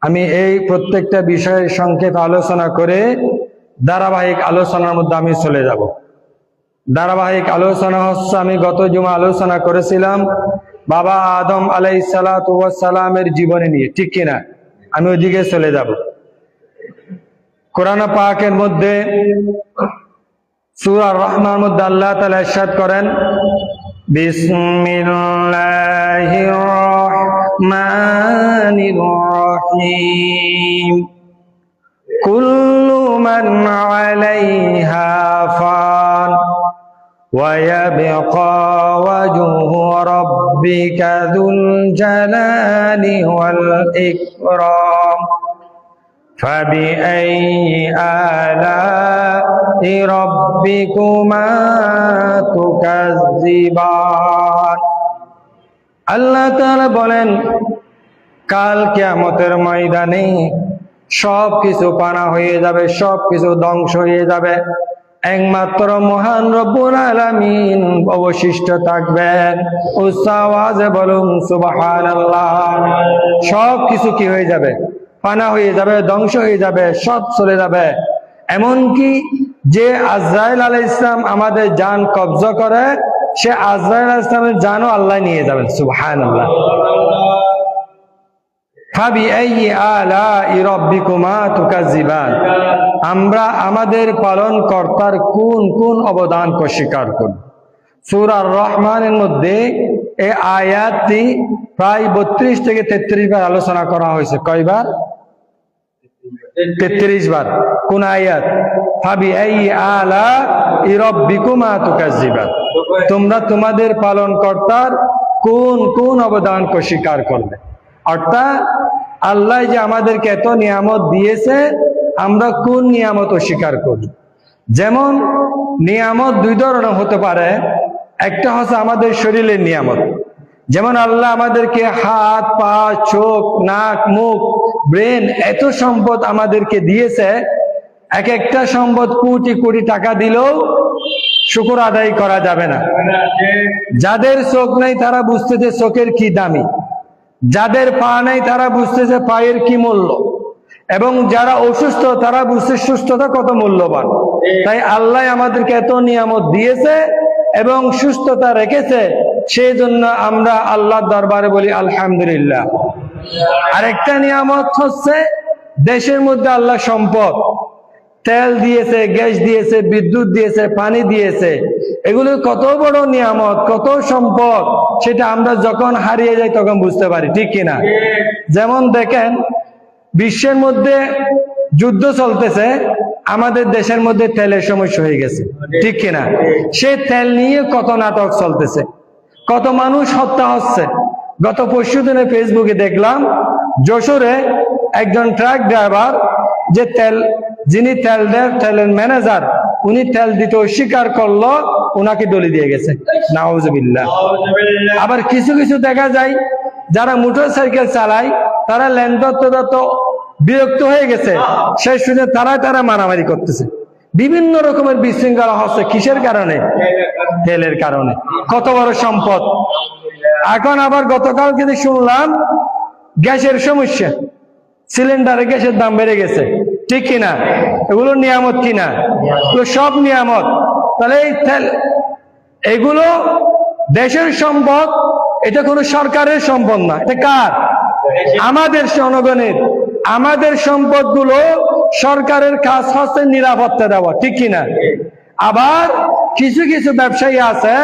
আমি এই প্রত্যেকটা বিষয়ের সংক্ষেপ আলোচনা করে ধারাবাহিক আলোচনার মধ্যে আমি চলে যাব। ধারাবাহিক আলোচনা হচ্ছে, আমি গত জুমা আলোচনা করেছিলাম বাবা আদম আলাইহিসসালাতু ওয়াস সালামের জীবনী নিয়ে, ঠিক কিনা? আমি ওইদিকে চলে যাব। কোরআন পাকের মধ্যে সূরা আর-রাহমানের মধ্যে আল্লাহ তাআলা ইরশাদ করেন, বিসমিল্লাহির রহমানির রহিম, কুল্লু মান আলাইহা ফান ওয়া ইয়াবকা ওয়াজহু রাব্বিকা যুল জালালি ওয়াল ইকরাম فبأي آلاء ربكما تكذبان। আল্লাহ তাআলা বলেন, কাল কিয়ামতের ময়দানে সব কিছু পানা হয়ে যাবে, সব কিছু ধ্বংস হয়ে যাবে, একমাত্র মহান রব্বুল আলামিন অবশিষ্ট থাকবেন। উচ্চ আওয়াজে বলুন সুবহানাল্লাহ। সব কিছু কি হয়ে যাবে? পানা হয়ে যাবে, ধ্বংস হয়ে যাবে, সব চলে যাবে। এমনকি যে আজরাইল আলাইহিস সালাম আমাদের জান কবজা করে, সে আজরাইল আলাইহিস সালামের জানও আল্লাহ নিয়ে যাবেন। সুবহানাল্লাহ। ফাবিআইয়ি আলাই রাব্বিকুমা তুকাজ্জিবান। আমরা আমাদের পালন কর্তার কোন কোন অবদানকে অস্বীকার করি? সূরা আর-রহমানের মধ্যে এই আয়াতটি প্রায় 32 থেকে 33 বার আলোচনা করা হয়েছে। কয়বার? 33 বার। কোন আয়াত? ফাবিআইয়ি আলাই রাব্বিকুমা তুকাজ্জিবান। তোমরা তোমাদের পালন কর্তার কোন কোন অবদানকে অস্বীকার করবে। অর্থাৎ আল্লাহ যে আমাদেরকে এত নিয়ামত দিয়েছে, আমরা কোন নিয়ামত অস্বীকার করি? যেমন নিয়ামত দুই ধরনের হতে পারে। একটা হচ্ছে আমাদের শরীরের নিয়ামত, যেমন আল্লাহ আমাদেরকে হাত, পা, চোখ, নাক, মুখ, ব্রেন, এত সম্পদ আমাদেরকে দিয়েছে। এক একটা সম্পদ কোটি কোটি টাকা দিলেও শুকর আদায় করা যাবে না। যাদের চোখ নাই তারা বুঝতেছে চোখের কি দামি, যাদের পা নাই তারা বুঝতেছে পায়ের কি মূল্য, এবং যারা অসুস্থ তারা বুঝতে সুস্থতা কত মূল্যবান। তাই আল্লাহ আমাদেরকে এত নিয়ামত দিয়েছে এবং সুস্থতা রেখেছে, সেই জন্য আমরা আল্লাহর দরবারে বলি আলহামদুলিল্লাহ। আরেকটা নিয়ামত হচ্ছে দেশের মধ্যে আল্লাহ সম্পদ, তেল দিয়েছে, গ্যাস দিয়েছে, বিদ্যুৎ দিয়েছে, পানি দিয়েছে। এগুলো কত বড় নিয়ামত, কত সম্পদ, সেটা আমরা যখন হারিয়ে যাই তখন বুঝতে পারি, ঠিক কিনা? যেমন দেখেন, বিশ্বের মধ্যে যুদ্ধ চলতেছে, আমাদের দেশের মধ্যে তেলের সমস্যা হয়ে গেছে, ঠিক কিনা? সে তেল নিয়ে কত নাটক চলতেছে, কত মানুষ হত্যা হচ্ছে। গত পরশুদিনে ফেসবুকে দেখলাম, যশোরে একজন ট্রাক ড্রাইভার, যে যিনি তেলের ম্যানেজার, উনি তেল দিতে অস্বীকার করলো, উনাকে ডলি দিয়ে গেছে। নাউজুবিল্লাহ। আবার কিছু কিছু দেখা যায় যারা মোটর সাইকেল চালায়, তারা লেন ধরতে বিরক্ত হয়ে গেছে, সেই শুনে তারা মারামারি করতেছে। বিভিন্ন রকমের বিশৃঙ্খলা হচ্ছে, কিসের কারণে? তেলের কারণে। কত বড় সম্পদ। এখন আবার গতকাল কিন্তু শুনলাম গ্যাসের সমস্যা, সিলিন্ডারে গ্যাসের দাম বেড়ে গেছে, ঠিক কিনা? এগুলো নিয়ামত কিনা? এগুলো সব নিয়ামত। তাহলে এই তেল, এগুলো দেশের সম্পদ, এটা কোনো সরকারের সম্পদ না, এটা কার? আমাদের জনগণের। আমাদের সম্পদগুলো সরকারের কাজ হচ্ছে নিরাপত্তা দেওয়া, ঠিক কিনা? আবার কিছু কিছু ব্যবসায়ী আছে,